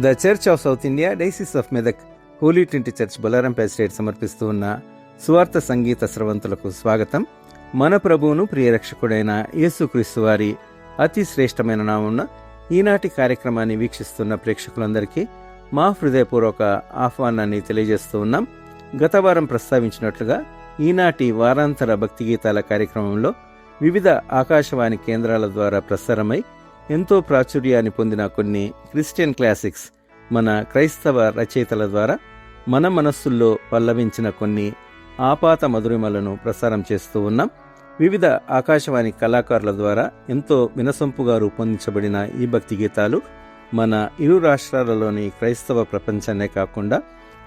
The church of South India diocese of Medak holy trinity church Bolarampet state సమర్పిస్తూ ఉన్న సువార్త సంగీత స్రవంతులకు స్వాగతం. మన ప్రభువును ప్రియరక్షకుడైన యేసుక్రీస్తు వారి అతి శ్రేష్టమైన నామమున ఈనాటి కార్యక్రమాన్ని వీక్షిస్తున్న ప్రేక్షకులందరికీ మా హృదయపూర్వక ఆహ్వానాన్ని తెలియజేస్తూ ఉన్నాం. గత వారం ప్రస్తావించినట్లుగా ఈనాటి వారాంతర భక్తి గీతాల కార్యక్రమంలో వివిధ ఆకాశవాణి కేంద్రాల ద్వారా ప్రసారమై ఎంతో ప్రాచుర్యాన్ని పొందిన కొన్ని క్రిస్టియన్ క్లాసిక్స్, మన క్రైస్తవ రచయితల ద్వారా మన మనస్సుల్లో పల్లవించిన కొన్ని ఆపాత మధురిమలను ప్రసారం చేస్తూ ఉన్నాం. వివిధ ఆకాశవాణి కళాకారుల ద్వారా ఎంతో వినసొంపుగా రూపొందించబడిన ఈ భక్తి గీతాలు మన ఇరు రాష్ట్రాలలోని క్రైస్తవ ప్రపంచాన్నే కాకుండా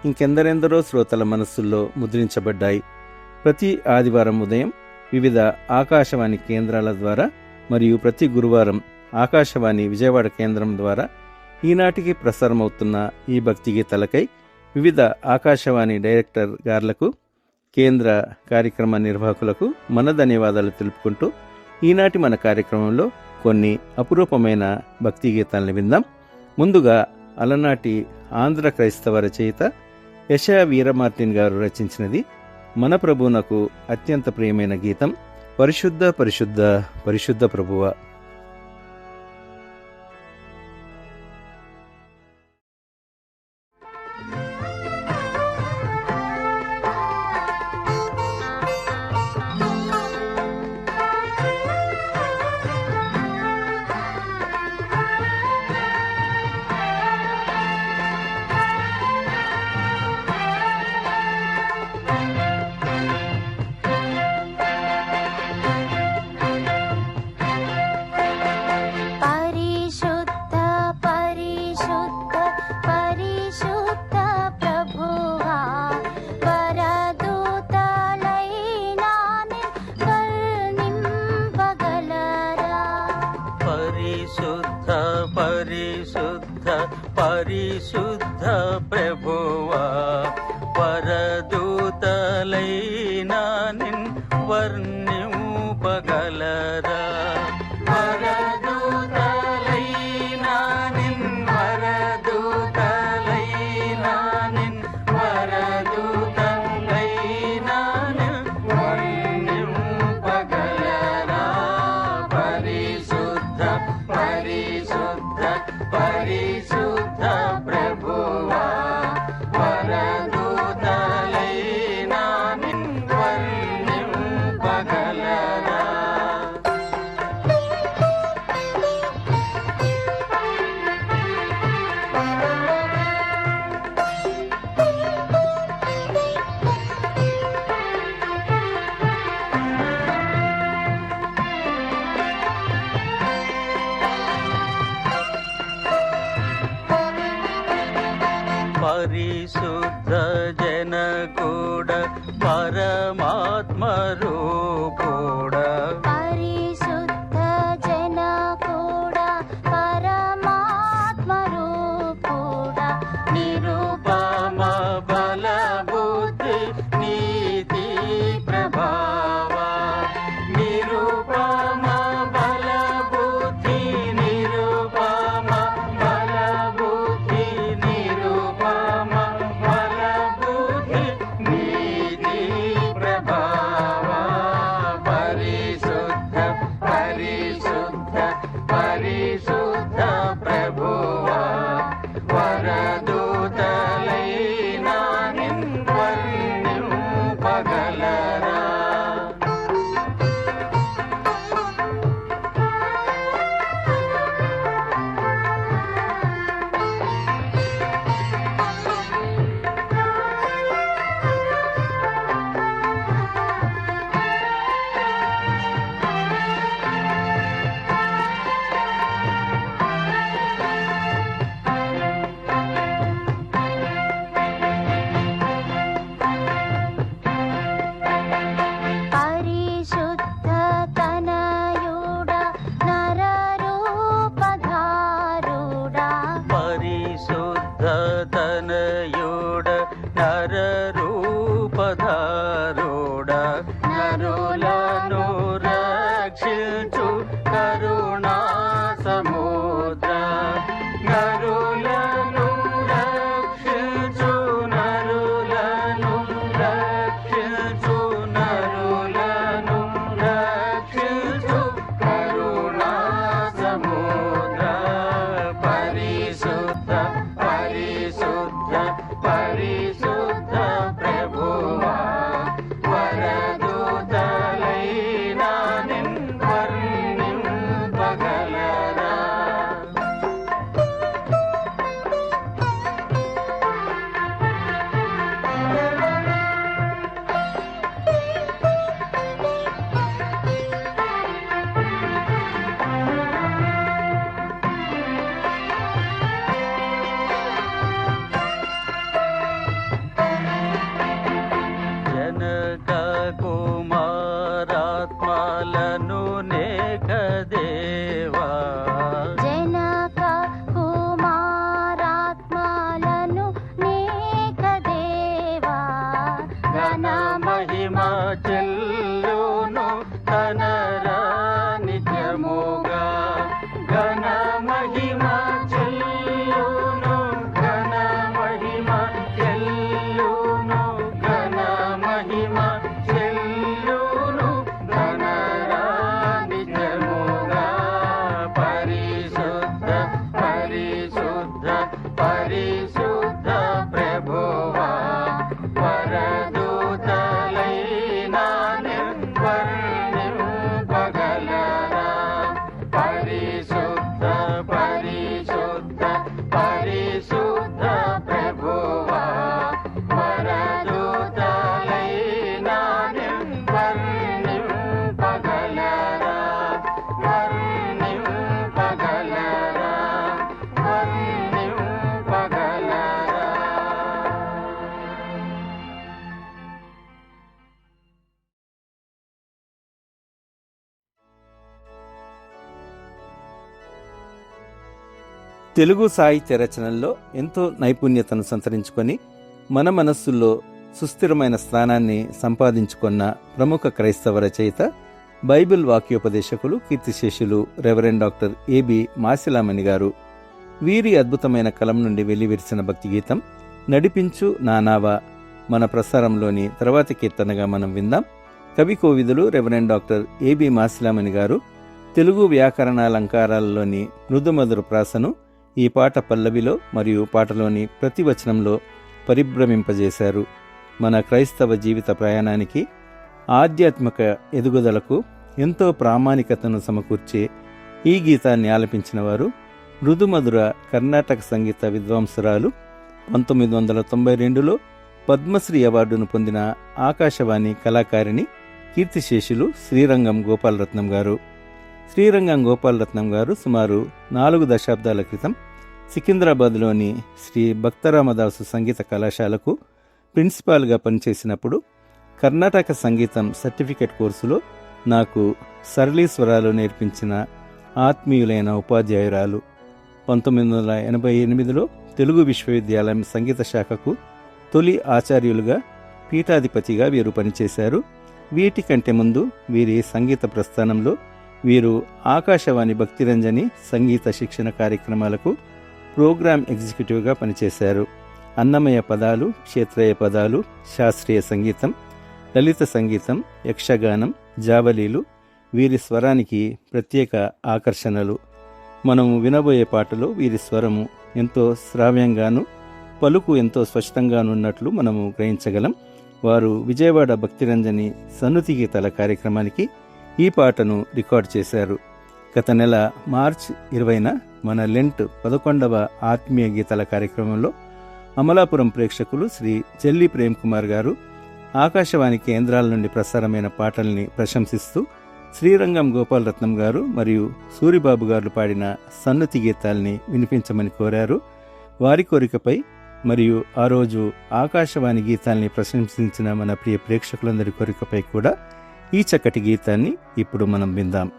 ఇంకెందరెందరో శ్రోతల మనస్సుల్లో ముద్రించబడ్డాయి. ప్రతి ఆదివారం ఉదయం వివిధ ఆకాశవాణి కేంద్రాల ద్వారా మరియు ప్రతి గురువారం ఆకాశవాణి విజయవాడ కేంద్రం ద్వారా ఈనాటికి ప్రసారమవుతున్న ఈ భక్తి గీతాలకై వివిధ ఆకాశవాణి డైరెక్టర్ గారులకు, కేంద్ర కార్యక్రమ నిర్వాహకులకు మన ధన్యవాదాలు తెలుపుకుంటూ ఈనాటి మన కార్యక్రమంలో కొన్ని అపురూపమైన భక్తి గీతాలను విందాం. ముందుగా అలనాటి ఆంధ్ర క్రైస్తవ రచయిత యెషయా వీరమార్టిన్ గారు రచించినది మన ప్రభువునకు అత్యంత ప్రియమైన గీతం పరిశుద్ధ పరిశుద్ధ పరిశుద్ధ ప్రభువ. పరిశుద్ధ ప్రభువా పరదూతలైనా నిన్ వర్ణింపగలరా? వరదూతలైనా నిన్ వరదూతలైనా నిన్ వరదూతలైనా నిన్ వర్ణింపగలరా? పరిశుద్ధ పరిశుద్ధ పరిశుద్ధ ప్రభువా వరదూతలైనా నిన్ వర్ణింపగలరా? పరిశుద్ధ జనగూడ పరమాత్మ రూపుడ పరిశుద్ధ జనగూడ పరమాత్మ రూపుడ నిరుపమ బల బుద్ధి నీతి ప్రభావ నిరుపమ బల బుద్ధి నిరుపమ బల బుద్ధి నిరుపమ బల బుద్ధి నీతి ప్రభావ తెలుగు సాహిత్య రచనల్లో ఎంతో నైపుణ్యతను సంతరించుకొని మన మనస్సుల్లో సుస్థిరమైన స్థానాన్ని సంపాదించుకున్న ప్రముఖ క్రైస్తవ రచయిత, బైబిల్ వాక్యోపదేశకులు, కీర్తిశేషులు రెవరెండ్ డాక్టర్ ఏబి మాసిలామణి గారు. వీరి అద్భుతమైన కలం నుండి వెల్లివిరిసిన భక్తి గీతం నడిపించు నానావా మన ప్రసారంలోని తర్వాతి కీర్తనగా మనం విందాం. కవి కోవిదులు రెవరెండ్ డాక్టర్ ఏబి మాసిలామణి గారు తెలుగు వ్యాకరణాలంకారాలలోని మృదుమధుర ప్రాసను ఈ పాట పల్లవిలో మరియు పాటలోని ప్రతి వచనంలో పరిభ్రమింపజేశారు. మన క్రైస్తవ జీవిత ప్రయాణానికి, ఆధ్యాత్మిక ఎదుగుదలకు ఎంతో ప్రామాణికతను సమకూర్చే ఈ గీతాన్ని ఆలపించిన వారు మృదుమధుర కర్ణాటక సంగీత విద్వాంసురాలు, 1992లో పద్మశ్రీ అవార్డును పొందిన ఆకాశవాణి కళాకారిణి, కీర్తిశేషులు శ్రీరంగం గోపాలరత్నం గారు. శ్రీరంగం గోపాలరత్నం గారు సుమారు 4 దశాబ్దాల క్రితం సికింద్రాబాద్లోని శ్రీ భక్తరామదాసు సంగీత కళాశాలకు ప్రిన్సిపాల్గా పనిచేసినప్పుడు కర్ణాటక సంగీతం సర్టిఫికెట్ కోర్సులో నాకు సరళీ స్వరాలు నేర్పించిన ఆత్మీయులైన ఉపాధ్యాయురాలు. 1988లో తెలుగు విశ్వవిద్యాలయం సంగీత శాఖకు తొలి ఆచార్యులుగా, పీఠాధిపతిగా వీరు పనిచేశారు. వీటికంటే ముందు వీరి సంగీత ప్రస్థానంలో వీరు ఆకాశవాణి భక్తిరంజని సంగీత శిక్షణ కార్యక్రమాలకు ప్రోగ్రామ్ ఎగ్జిక్యూటివ్గా పనిచేశారు. అన్నమయ పదాలు, క్షేత్రయ పదాలు, శాస్త్రీయ సంగీతం, లలిత సంగీతం, యక్షగానం, జావలీలు వీరి స్వరానికి ప్రత్యేక ఆకర్షణలు. మనము వినబోయే పాటలో వీరి స్వరము ఎంతో శ్రావ్యంగాను, పలుకు ఎంతో స్పష్టంగానున్నట్లు మనము గ్రహించగలం. వారు విజయవాడ భక్తిరంజని సన్నుతి గీతాల కార్యక్రమానికి ఈ పాటను రికార్డ్ చేశారు. గత నెల మార్చి 20న మన లెంట్ 11వ ఆత్మీయ గీతాల కార్యక్రమంలో అమలాపురం ప్రేక్షకులు శ్రీ చెల్లి ప్రేమ్ కుమార్ గారు ఆకాశవాణి కేంద్రాల నుండి ప్రసారమైన పాటల్ని ప్రశంసిస్తూ శ్రీరంగం గోపాలరత్నం గారు మరియు సూరిబాబు గారు పాడిన సన్నుతి గీతాల్ని వినిపించమని కోరారు. వారి కోరికపై మరియు ఆ రోజు ఆకాశవాణి గీతాల్ని ప్రశంసించిన మన ప్రియ ప్రేక్షకులందరి కోరికపై కూడా ఈ చక్కటి గీతాన్ని ఇప్పుడు మనం విందాం.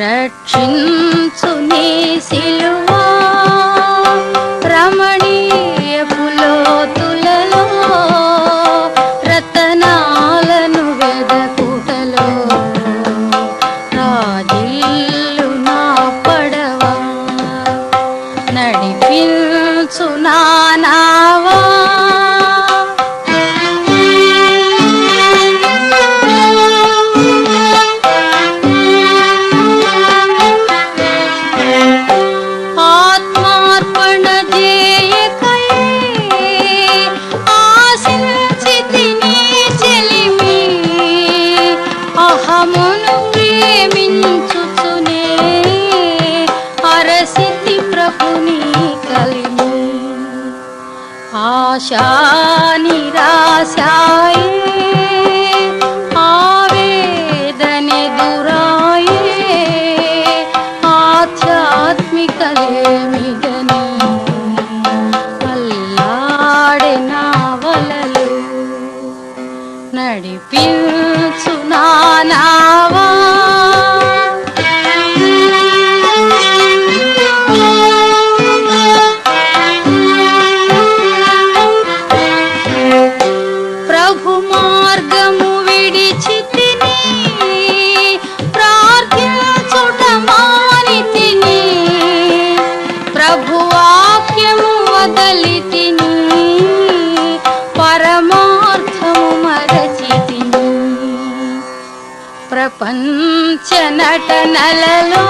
రక్షించుని సిలువా రమణీయ పులోతులలో రతనాలను వెదకుటలో రాజిల్లు నా పడవ నడిపించు నా నావా నిరాశాయే ఆవేదనెదురాయే ఆధ్యాత్మికలేమిగని అల్లాడే నా వలలు నడిపించు నా నావా ప్రభు మార్గము విడిచితిని ప్రార్థించుట మానితిని ప్రభు వాక్యము వదలితిని పరమార్థము మరచితిని ప్రపంచ నటనలలో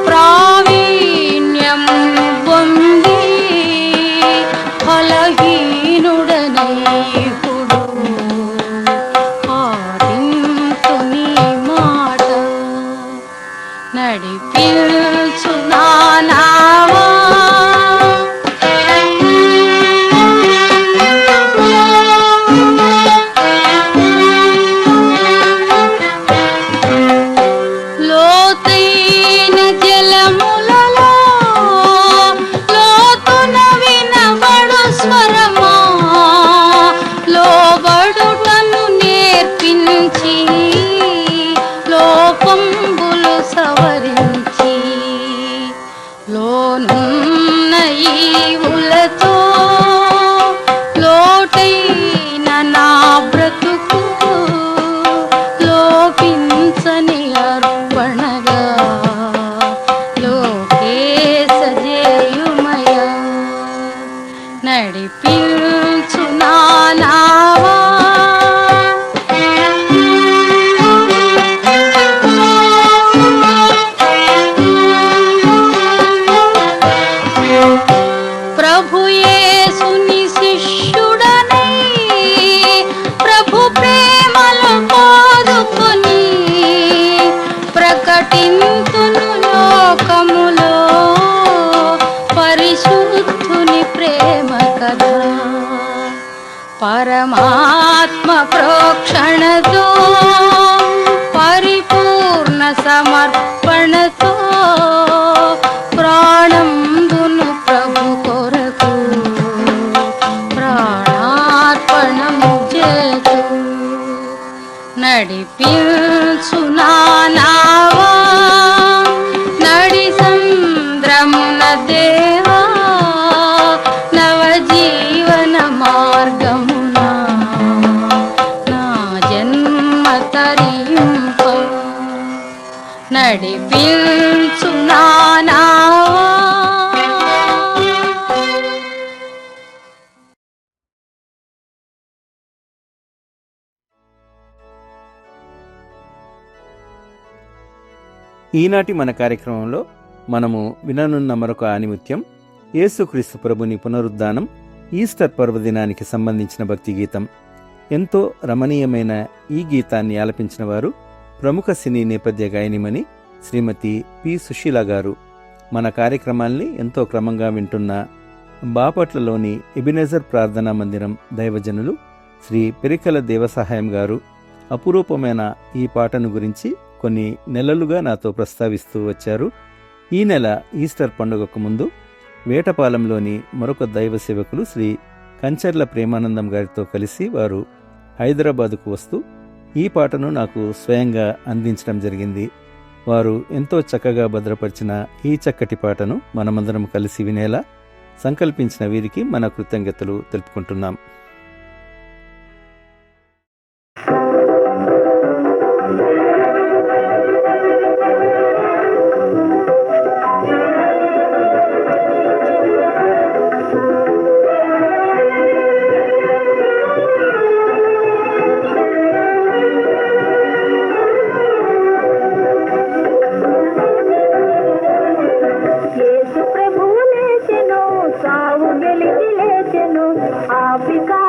ప్రావీణ్యము పొంది ఫలహీనుడనై ఇప్పుడు ఆడింతు నీ మాట నడిపించు నా నావా లోతైన జలములలో లోతున వినబడు స్వరమా లోబడుటను నేర్పించి లోపంబులు సవరించి లోనున్న ఈవులతో లోటైన నా బ్రతుకు లోపించని అర్పణగా లోకేశ జేయుమయ నడిపించు నా నావా ప్రభు యేసుని శిష్యుడనై ప్రభు ప్రేమలో పాదుకొని ప్రకటింతును లోకములో పరిశుద్ధుని ప్రేమ కథ పరమాత్మ ప్రోక్షణతో పరిపూర్ణ సమర్పణతో ప్రాణందును ప్రభు కొరకు ప్రాణార్పణము చేతు నడిపించు నా నావా నడి సంద్రమున దేవా నవజీవన మార్గమున నా జన్మ తరింప నడిపించు నా నావా ఈనాటి మన కార్యక్రమంలో మనము విననున్న మరొక ఆనిముత్యం యేసుక్రీస్తు ప్రభుని పునరుద్ధానం ఈస్టర్ పర్వదినానికి సంబంధించిన భక్తి గీతం. ఎంతో రమణీయమైన ఈ గీతాన్ని ఆలపించిన వారు ప్రముఖ సినీ నేపథ్య గాయనిమణి శ్రీమతి పి సుశీల గారు. మన కార్యక్రమాల్ని ఎంతో క్రమంగా వింటున్న బాపట్లలోని ఎబినెజర్ ప్రార్థనా మందిరం దైవజనులు శ్రీ పెరికల దేవసహాయం గారు అపురూపమైన ఈ పాటను గురించి కొన్ని నెలలుగా నాతో ప్రస్తావిస్తూ వచ్చారు. ఈ నెల ఈస్టర్ పండుగకు ముందు వేటపాలెంలోని మరొక దైవ సేవకులు శ్రీ కంచర్ల ప్రేమానందం గారితో కలిసి వారు హైదరాబాదుకు వస్తూ ఈ పాటను నాకు స్వయంగా అందించడం జరిగింది. వారు ఎంతో చక్కగా భద్రపరిచిన ఈ చక్కటి పాటను మనమందరం కలిసి వినేలా సంకల్పించిన వీరికి మన కృతజ్ఞతలు తెలుపుకుంటున్నాం. సావు గెలిచి లేచెను ఆఫ్రికా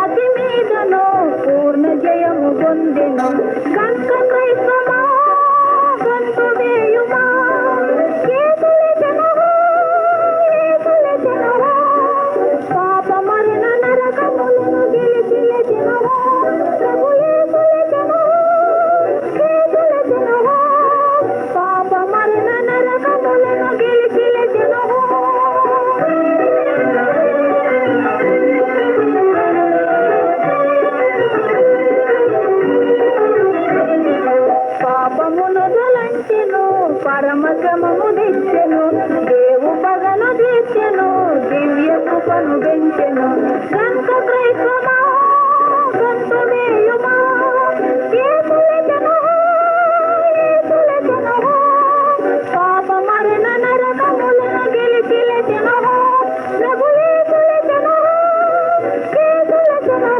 జయించెను గంక క్రైస్తవా గంతు వేయుమా యేసులెచెను యేసులెచెను పాప మరణ నరకములను గెలిచిలెచెను ప్రభు యేసులెచెను యేసులెచెను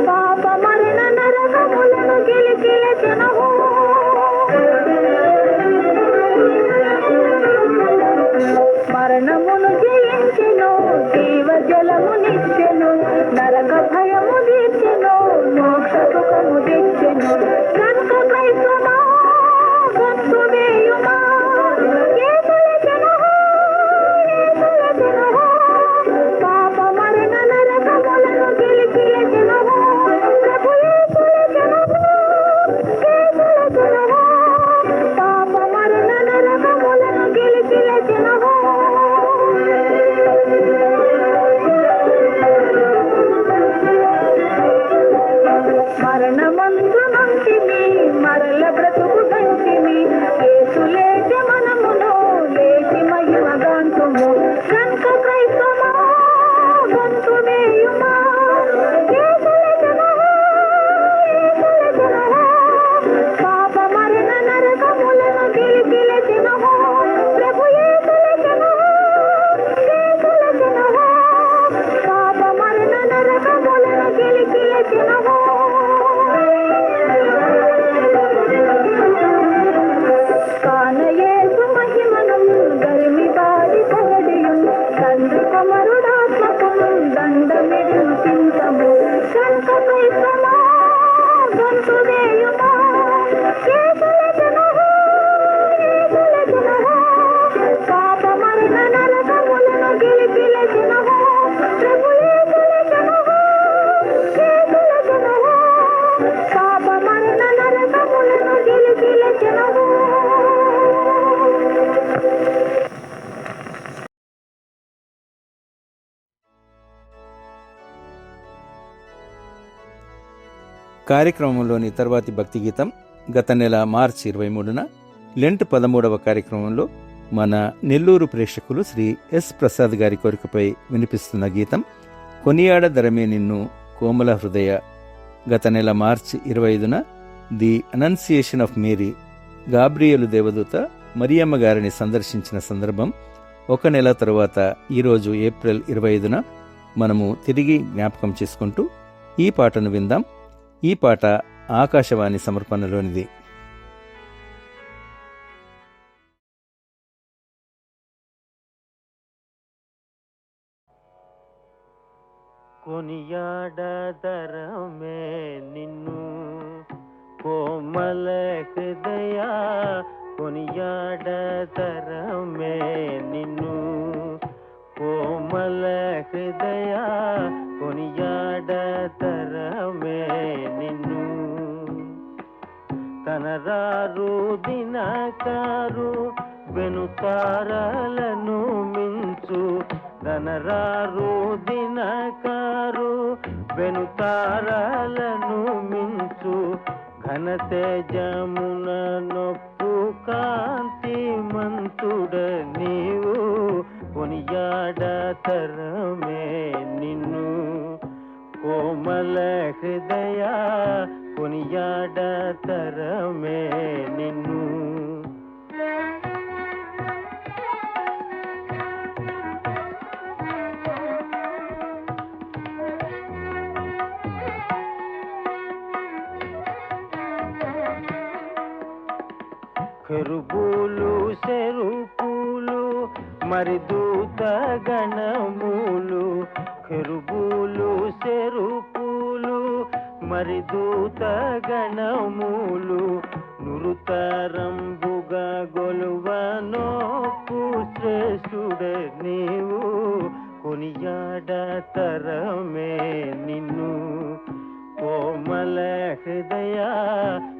పాప మరణ నరకములను గెలిచిలెచెను మరణమును జయించెను జీవజలమునిచ్చెను నరక భయము తీర్చెను మోక్ష సుఖము తెచ్చెను గంక క్రైస్తవా గంతు వేయుమా యేసులెచెను యేసులెచెను పాప మరణ నరకములను గెలిచిలెచెను ప్రభు యేసులెచెను యేసులెచెను పాప మరణ నరకములను గెలిచిలెచెను మరణమందు నంటిని మరల బ్రతుకు దంటిని యేసు లేచి మనమును లేచి మహిమగాంతుము గంక క్రైస్తవా గంతు వేయుమా యేసులెచెను యేసులెచెను పాప మరణ నరకములను గెలిచిలెచెను ప్రభు యేసులెచెను యేసులెచెను పాప మరణ నరకములను గెలిచిలెచెను కానయేసు మహిమనం గరిమి బాడి పొగడియుం తండ్రి కుమరుడాత్మకును దండమిడిను చింతము గంక క్రైస్తవా గంతు వేయుమా యేసులెచెను యేసులెచెను పాప మరణ నరకములను గెలిచిలెచెను ప్రభు యేసులెచెను యేసులెచెను పాప మరణ నరకములను గెలిచిలెచెను కార్యక్రమంలోని తర్వాతి భక్తి గీతం గత నెల మార్చి 23న లెంట్ 13వ కార్యక్రమంలో మన నెల్లూరు ప్రేక్షకులు శ్రీ ఎస్ ప్రసాద్ గారి కోరికపై వినిపిస్తున్న గీతం కొనియాడదరమే నిన్ను కోమల హృదయ. గత నెల మార్చి 25న ది అనన్సియేషన్ ఆఫ్ మేరీ గాబ్రియేలు దేవదూత మరియమ్మ గారిని సందర్శించిన సందర్భం ఒక నెల తరువాత ఈరోజు ఏప్రిల్ 25న మనము తిరిగి జ్ఞాపకం చేసుకుంటూ ఈ పాటను విందాం. ఈ పాట ఆకాశవాణి సమర్పణలోనిది. కొనియాడదరమే నిన్ను కోమల హృదయ కొనియాడదరమే నిన్ను కోమల హృదయ కొనియాడదరమే నిన్ను కనరారు దినకారు వెనుతారలను మించు కనరారు దినకారు వెనుతారలను మించు ఘన తేజమున నొప్పు కాంతి మంతుడ నీవు కొనియాడతరమే నిన్ను కోమల హృదయ కొనియాడతరమే నిన్ను కెరూబులు సెరూపులు మరి దూత గణములు కెరూబులు సెరూపులు మరి దూత గణములు నురుతరంబుగా గొలువనోపు శ్రేష్ఠుడ నీవు కొనియాడతరమే నిన్ను కోమల హృదయ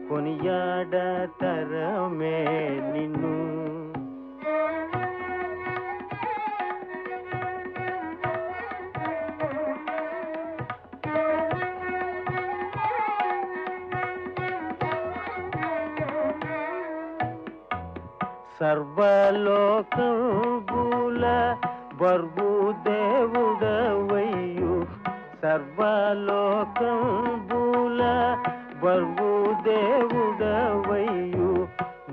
కొనియాడతరమే నిన్ను సర్వలోకంబుల బర్గు దేవుడవయ్యు సర్వలోకంబుల బర్గు దేవుడవయ్యు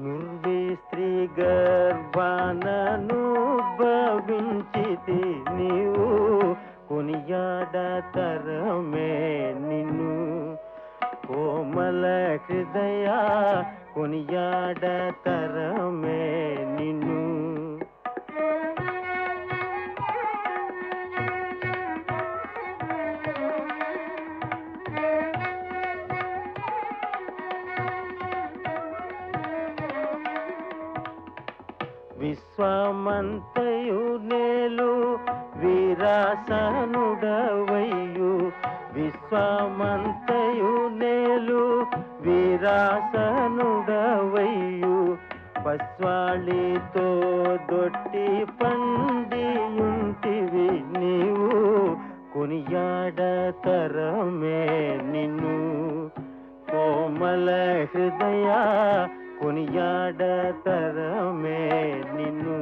నిర్వి స్త్రీ గర్భానను భవించితి నీవు కొనియాడతరమే నిన్ను కోమల హృదయ కొనియాడతరమే నిన్ను విశ్వమంతయు నేలు వీరాసనుడవయ్యు విశ్వమంతయు నేలు వీరాసనుడవయ్యు పస్వాళితో దొట్టి పండియుంటివి నీవు కొనియాడతరమే నిన్ను కోమల హృదయ కొనియాడతరమే నిన్ను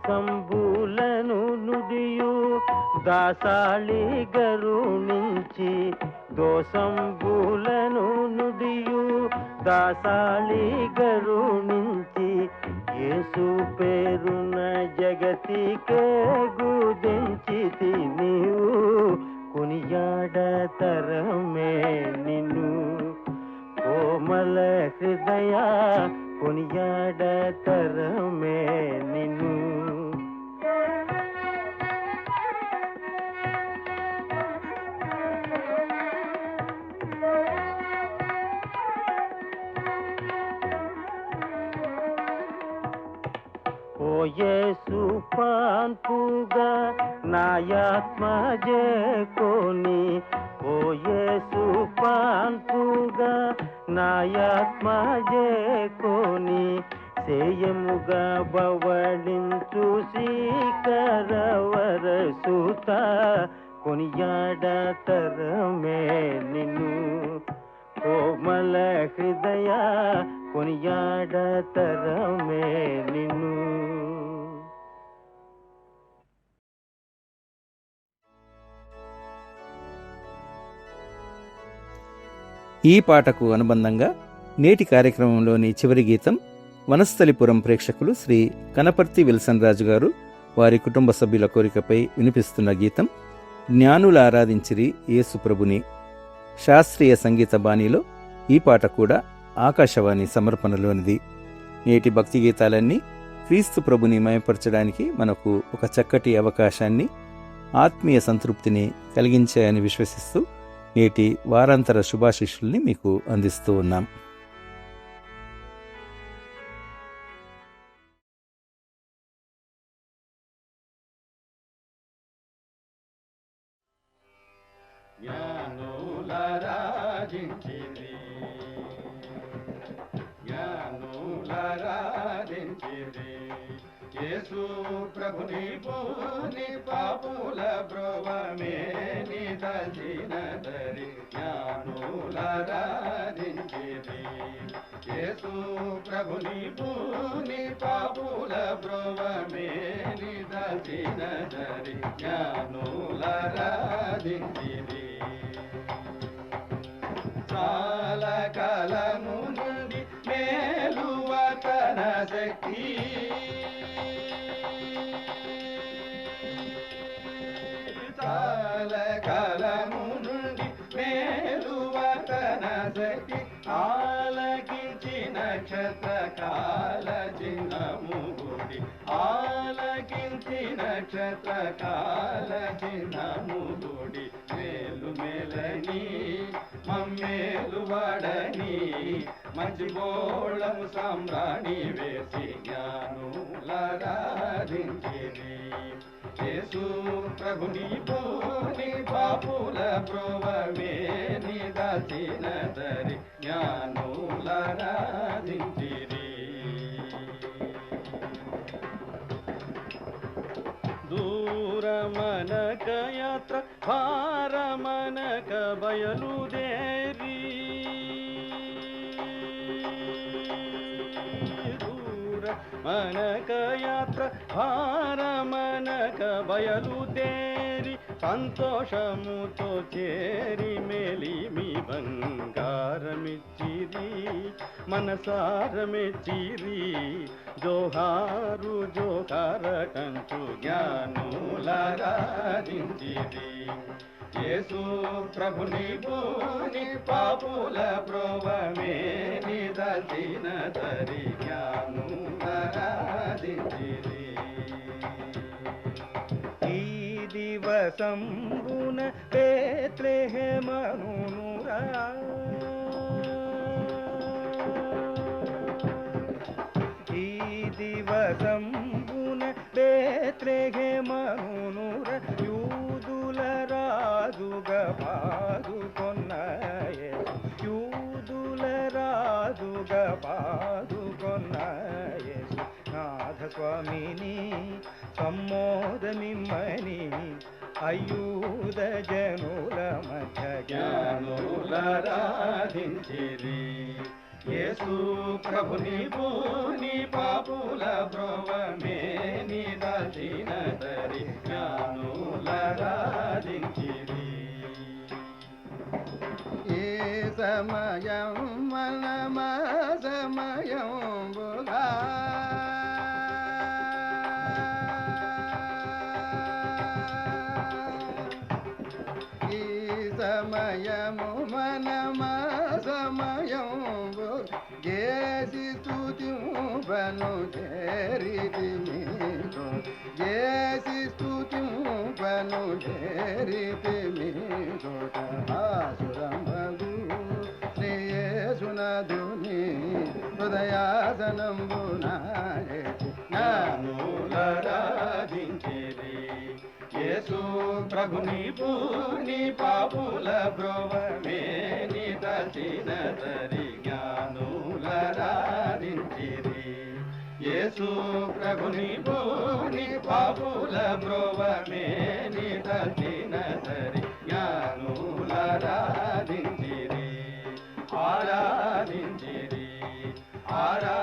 దోసంబులను నుడియు దాసాళి గరుణించి దోసంబులను నుడియు దాసాళి గరుణించి యేసు పేరున జగతికే గుదించితి నీవు కొనియాడతరమే నిన్ను కోమల హృదయ కొనియాడతరమే నిన్ను ఓ యేసు పాన్పుగా నాయాత్మ జేకొని ఓ యేసు పాన్పుగా నాయాత్మ జేకొని సేయముగా బవళించు శ్రీకరవర సుత కొనియాడతరమే నిన్ను కోమల హృదయ కొనియాడతరమే నిన్ను ఈ పాటకు అనుబంధంగా నేటి కార్యక్రమంలోని చివరి గీతం వనస్థలిపురం ప్రేక్షకులు శ్రీ కనపర్తి విల్సన్ రాజు గారు వారి కుటుంబ సభ్యుల కోరికపై వినిపిస్తున్న గీతం జ్ఞానులు ఆరాధించిరి యేసు ప్రభుని. శాస్త్రీయ సంగీత బాణీలో ఈ పాట కూడా ఆకాశవాణి సమర్పణలోనిది. నేటి భక్తి గీతాలన్నీ క్రీస్తు ప్రభుని మయపరచడానికి మనకు ఒక చక్కటి అవకాశాన్ని, ఆత్మీయ సంతృప్తిని కలిగించాయని విశ్వసిస్తూ నేటి వారాంతర శుభాశిష్యుల్ని మీకు అందిస్తూ ఉన్నాం. జ్ఞానులరాజించిరి యేసు ప్రభుని పూని పాపుల బ్రోవమే నిదలిన దరి జ్ఞానులరాజించిరి యేసు ప్రభుని పూని పాపుల బ్రోవమే నిదలిన దరి జ్ఞానులరాజించిరి చాలా కాలము నుండి మేలువతన శక్తి చాలా కాలము నుండి మేలువతన శక్తి ఆలకించి నక్షత్ర కాల చిహ్నము గుడి ఆలకించి నక్షత్ర కాల చిహ్నము గుడి మేలు మేలని మమ్మేలు వాడని మంచి గోళము సామ్రాణి వేసి జ్ఞానులరాజించిరి యేసు ప్రభుని పూని పాపుల బ్రోవమే నిదాచిన దరి జ్ఞానులరాజించిరి దూరమని యాత్ర భారమనక బయలుదేరి మనక యాత్ర భారమనక బయలుదేరి సంతోషముతో చేరి మేలిమి బంగారమిచ్చిరి మనసారమెచ్చిరి జోహారు జోహారటంచు జ్ఞానులరాజించిరి యేసు ప్రభుని భూని పాపుల ప్రోవమే నిదచిన తరి జ్ఞానులరాజించిరి ఈ దివసంబున బేత్లెహేమనురా ఈ దివసంబున బేత్లెహేమనుర యూదుల రాజుగా పాదుకొన్న యేసు యూదుల రాజుగా పాదుకొన్న యేసు నాథ స్వామిని సమ్మోదమిమ్మని అయ్యూద జనుల మధ్య జ్ఞానులరాధించిరి యేసు ప్రభుని భూని పాపుల బ్రోవమే నిదచిన తరి జ్ఞానులరాధించిరి ఏ సమయం మనమ సమయం బుగా ఈ సమయము మనమ సమయం జేసి స్తుతింపను చేరితి మీతో జేసి స్తుతింపను చేరితి మీతో ఆసురమగు శ్రీయేసునాథుని హృదయాసనంబునాయే జ్ఞానులరాధించిరి యేసు ప్రభుని భూని పాపుల బ్రోవమే నిదచిన తరి జ్ఞానులరాధించిరి యేసు ప్రభుని భూని పాపుల బ్రోవమే నిదచిన తరి జ్ఞానులరాధించిరి ఆరాధించిరి ఆరా